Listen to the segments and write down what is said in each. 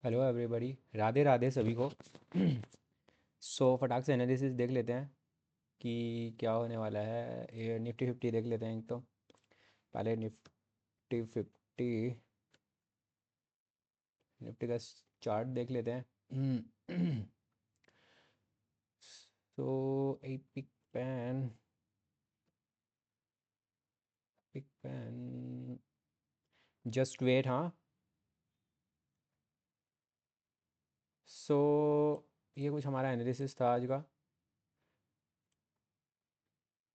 Hello everybody, Radhe Radhe सभी को। सो फटाक से एनालिसिस देख लेते हैं कि क्या होने वाला है। ये निफ्टी फिफ्टी देख लेते हैं। एक तो पहले निफ्टी फिफ्टी निफ्टी का चार्ट देख लेते हैं। सो एक पिक पैन जस्ट वेट। हाँ, सो ये कुछ हमारा एनालिसिस था आज का।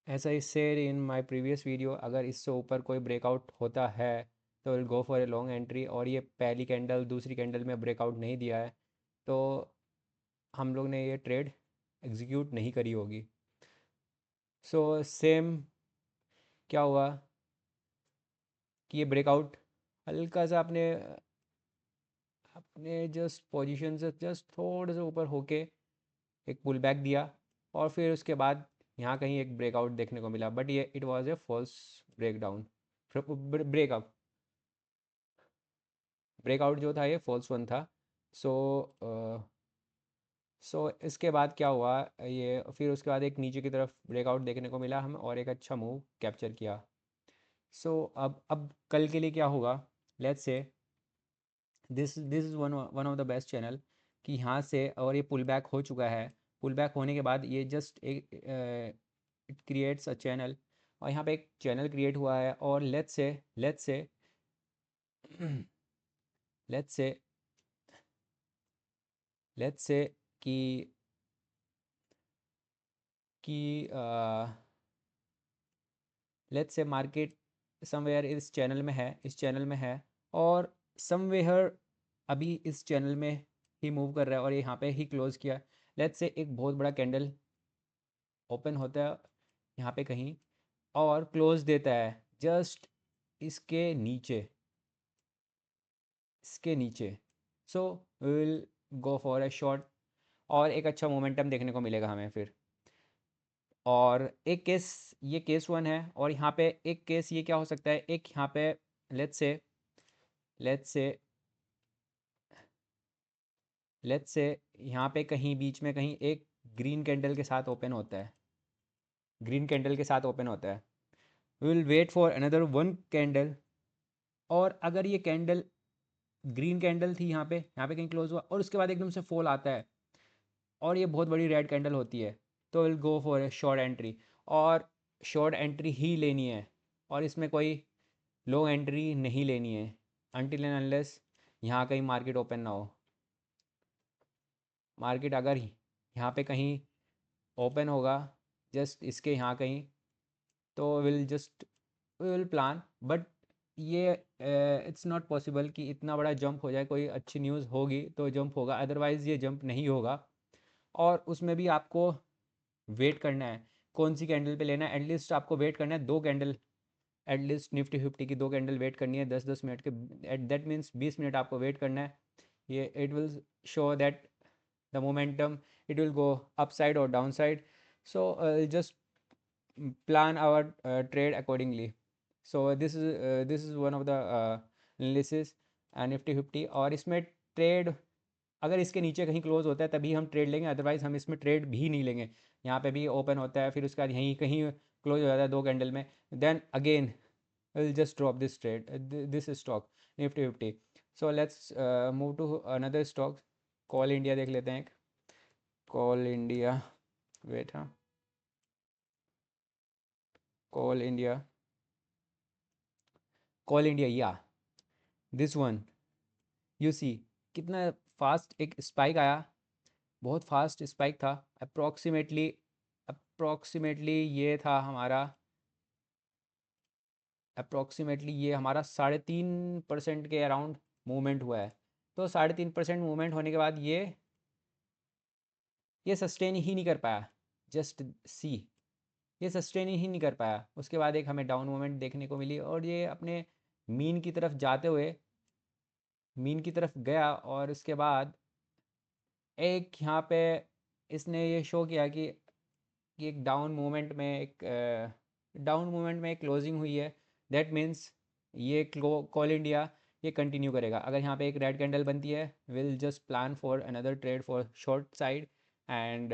ऐसा he said in my previous video, अगर इससे ऊपर कोई ब्रेकआउट होता है तो will go for a long entry, और ये पहली कैंडल दूसरी कैंडल में ब्रेकआउट नहीं दिया है तो हम लोग ने ये ट्रेड एग्जीक्यूट नहीं करी होगी। सो सेम क्या हुआ कि ये ब्रेकआउट हल्का सा अपने अपने जस्ट पोजीशन से जस्ट थोड़े से ऊपर होके एक पुल बैक दिया, और फिर उसके बाद यहाँ कहीं एक ब्रेकआउट देखने को मिला, बट ये it was a false breakdown breakup breakout जो था ये फॉल्स वन था। सो इसके बाद क्या हुआ, ये फिर उसके बाद एक नीचे की तरफ ब्रेकआउट देखने को मिला हम, और एक अच्छा मूव कैप्चर किया। अब कल के लिए क्या होगा, let's say this is one of the best channel कि यहाँ से, और ये पुल बैक हो चुका है। पुल बैक होने के बाद ये जस्ट एक इट क्रिएट्स अ चैनल, और यहाँ पे एक चैनल क्रिएट हुआ है। और लेट्स से लेट्स से कि कि लेट्स से मार्केट समवेयर इस चैनल में है, और समवेयर अभी इस चैनल में ही मूव कर रहा है, और यहाँ पे ही क्लोज किया। लेट्स से एक बहुत बड़ा कैंडल ओपन होता है यहाँ पे कहीं, और क्लोज देता है जस्ट इसके नीचे so we will go for a short, और एक अच्छा मोमेंटम देखने को मिलेगा हमें फिर। और एक केस, ये केस वन है, और यहाँ पे एक केस ये क्या हो सकता है, एक यहाँ पे let's say let's say let's say यहाँ पे कहीं बीच में कहीं एक ग्रीन कैंडल के साथ ओपन होता है, we will wait for another one candle. और अगर ये कैंडल ग्रीन कैंडल थी यहाँ पे कहीं क्लोज हुआ, और उसके बाद एकदम से फॉल आता है, और ये बहुत बड़ी रेड कैंडल होती है, तो will go for a short entry, और शॉर्ट एंट्री ही लेनी है, और इसमें कोई लॉन्ग एंट्री नहीं लेनी है अनटिल एंड अनलेस यहाँ कहीं मार्केट ओपन ना हो। मार्केट अगर यहाँ पे कहीं ओपन होगा जस्ट इसके यहाँ कहीं, तो विल प्लान, बट ये इट्स नॉट पॉसिबल कि इतना बड़ा जंप हो जाए। कोई अच्छी न्यूज़ होगी तो जंप होगा, अदरवाइज़ ये जंप नहीं होगा। और उसमें भी आपको वेट करना है कौन सी कैंडल पे लेना है। एटलीस्ट आपको वेट करना है दो कैंडल, एटलीस्ट निफ्टी फिफ्टी की दो कैंडल वेट करनी है 10-10 मिनट के। एट दैट मीन्स 20 मिनट आपको वेट करना है। ये it will show that the momentum, it will go upside or downside. So just plan our trade accordingly. So this is one of the analysis Nifty fifty. और इसमें trade अगर इसके नीचे कहीं क्लोज होता है तभी हम ट्रेड लेंगे, अदरवाइज हम इसमें ट्रेड भी नहीं लेंगे। यहाँ पे भी ओपन होता है, फिर उसका यहीं कहीं क्लोज हो जाता है दो कैंडल में, then again we'll just drop this trade, this stock Nifty fifty. So let's move to another stock. Coal India देख लेते हैं। कॉल इंडिया, वेट, हाँ, कॉल इंडिया, या दिस वन, यू सी कितना फास्ट एक स्पाइक आया, बहुत फास्ट स्पाइक था। अप्रोक्सीमेटली ये था हमारा, ये हमारा 3.5% के अराउंड मूवमेंट हुआ है। तो 3.5% मूवमेंट होने के बाद ये सस्टेन ही नहीं कर पाया। जस्ट सी, ये सस्टेन ही नहीं कर पाया। उसके बाद एक हमें डाउन मोमेंट देखने को मिली, और ये अपने मीन की तरफ जाते हुए मीन की तरफ गया, और उसके बाद एक यहाँ पे इसने ये शो किया कि एक डाउन मूवमेंट में एक क्लोजिंग हुई है। दैट मीन्स ये कॉल इंडिया ये कंटिन्यू करेगा। अगर यहाँ पे एक रेड कैंडल बनती है, will just plan for another trade for short side, and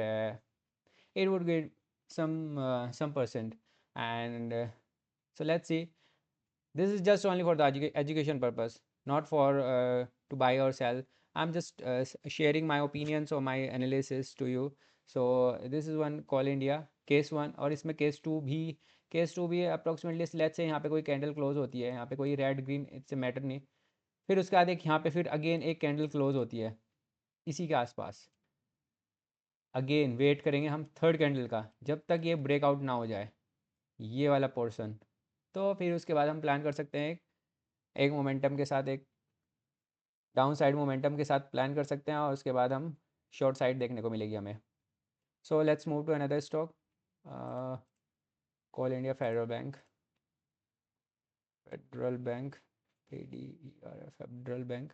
it would get some percent. And so let's see, this is just only for the education purpose, not for to buy or sell. I'm just sharing my opinions or my analysis to you. So this is one call India case one, और इसमें case to भी approximately let's say यहाँ पे कोई candle close होती है, यहाँ पे कोई रेड ग्रीन इट्स मैटर नहीं, फिर उसके बाद एक यहाँ पे फिर अगेन एक कैंडल क्लोज होती है इसी के आसपास, अगेन वेट करेंगे हम थर्ड कैंडल का जब तक ये ब्रेकआउट ना हो जाए ये वाला पोर्शन। तो फिर उसके बाद हम प्लान कर सकते हैं एक मोमेंटम के साथ, एक डाउन साइड मोमेंटम के साथ प्लान कर सकते हैं, और उसके बाद हम शॉर्ट साइड देखने को मिलेगी हमें। So let's move to another stock, Coal India Federal Bank ADER Federal Bank.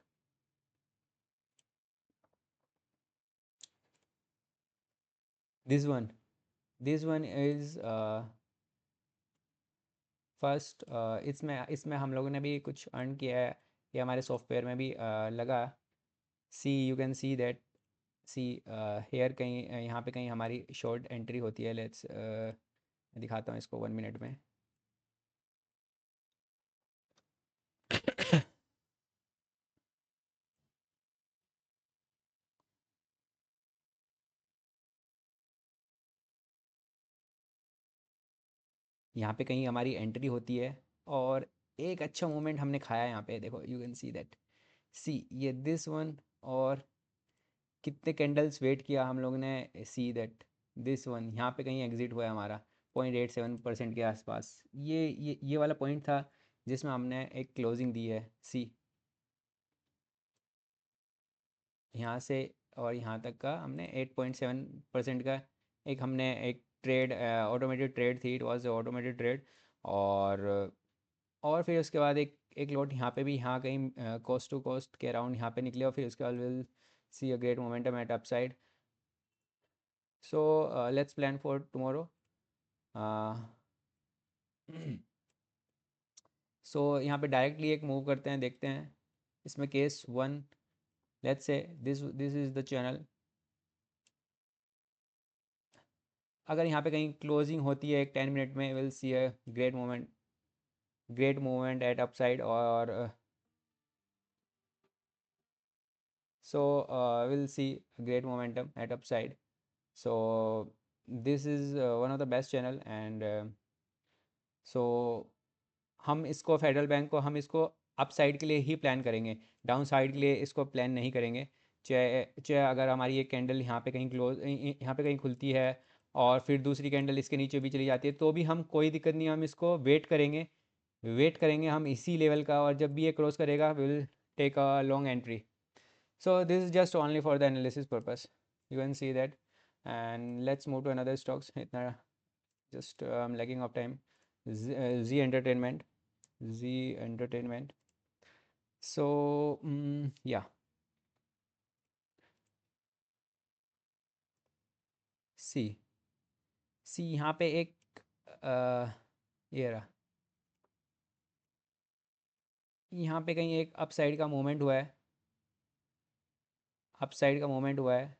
This one is first, इसमें इसमें हम लोगों ने भी कुछ अर्न किया है, ये हमारे सॉफ्टवेयर में भी लगा। See you can see that, see here कहीं यहाँ पे कहीं हमारी शॉर्ट एंट्री होती है। लेट्स दिखाता हूँ इसको 1 मिनट में। यहाँ पे कहीं हमारी एंट्री होती है, और एक अच्छा मोमेंट हमने खाया है यहाँ पे, देखो यू कैन सी दैट, सी ये दिस वन, और कितने कैंडल्स वेट किया हम लोग ने, सी दैट दिस वन यहाँ पे कहीं एग्जिट हुआ है हमारा 0.87% के आसपास। ये वाला पॉइंट था जिसमें हमने एक क्लोजिंग दी है, सी यहाँ से और यहाँ तक का हमने 8.7% का एक हमने एक ट्रेड, ऑटोमेटेड ट्रेड थी, इट वाज ऑटोमेटेड ट्रेड। और और फिर उसके बाद एक एक लॉट यहाँ पे भी, यहाँ कहीं कॉस्ट टू कॉस्ट के अराउंड यहाँ पे निकले, और फिर उसके बाद will see a great momentum at upside. So let's plan for tomorrow. So यहाँ पे डायरेक्टली एक मूव करते हैं, देखते हैं इसमें case one, let's say this is the channel. अगर यहाँ पे कहीं क्लोजिंग होती है एक 10 मिनट में, will see a great movement at upside, और so will see great momentum at upside. So this is one of the best channel, and so हम इसको फेडरल बैंक को हम इसको अप साइड के लिए ही प्लान करेंगे, डाउन साइड के लिए इसको प्लान नहीं करेंगे। चाहे चाहे अगर हमारी एक कैंडल यहाँ पे कहीं यहाँ पे कहीं खुलती है, और फिर दूसरी कैंडल इसके नीचे भी चली जाती है, तो भी हम कोई दिक्कत नहीं, हम इसको वेट करेंगे हम इसी लेवल का, और जब भी ये क्रॉस करेगा will take a long entry. So this is just only for the analysis purpose, you can see that. And let's move to another stocks, इतना just I am lagging of time. Zee Entertainment, Z Entertainment. So, yeah, C यहाँ पे एक ये रहा, यहाँ पे कहीं एक अपसाइड का मूवमेंट हुआ है, अपसाइड का मूवमेंट हुआ है,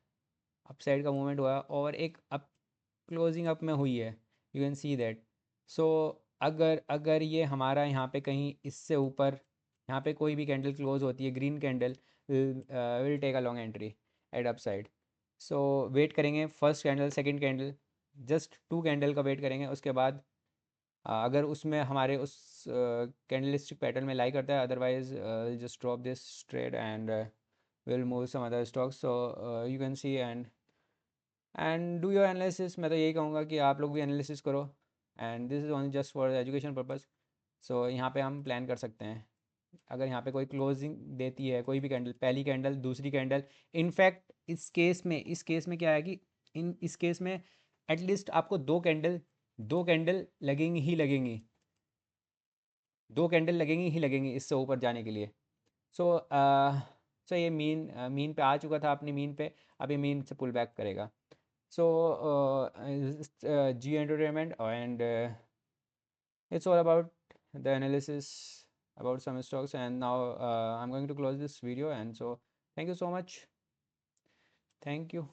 अपसाइड का मूवमेंट हुआ है, और एक अप क्लोजिंग अप में हुई है, यू कैन सी दैट। सो अगर अगर ये हमारा यहाँ पे कहीं इससे ऊपर यहाँ पे कोई भी कैंडल क्लोज होती है, green candle, will take a long entry at upside. So wait करेंगे first candle, second candle, just 2 candle का वेट करेंगे। उसके बाद अगर उसमें हमारे उस कैंडलिस्टिक पैटर्न में लाई करता है, otherwise just drop this trade and will move some other stocks. So you can see and do your analysis. मैं तो यही कहूँगा कि आप लोग भी एनालिसिस करो, and this is only just for education purpose. So यहाँ पे हम प्लान कर सकते हैं, अगर यहाँ पे कोई क्लोजिंग देती है कोई भी कैंडल, पहली कैंडल, दूसरी कैंडल, इनफैक्ट इस केस में क्या है कि इस केस में एटलीस्ट आपको दो कैंडल लगेंगी ही लगेंगी, 2 कैंडल लगेंगी ही लगेंगी इससे ऊपर जाने के लिए। सो सो ये मीन पे आ चुका था, अपनी मीन पे, अब ये मीन से पुल बैक करेगा। So Zee Entertainment, and it's all about the analysis about some stocks. And now I'm going to close this video. And so thank you so much. Thank you.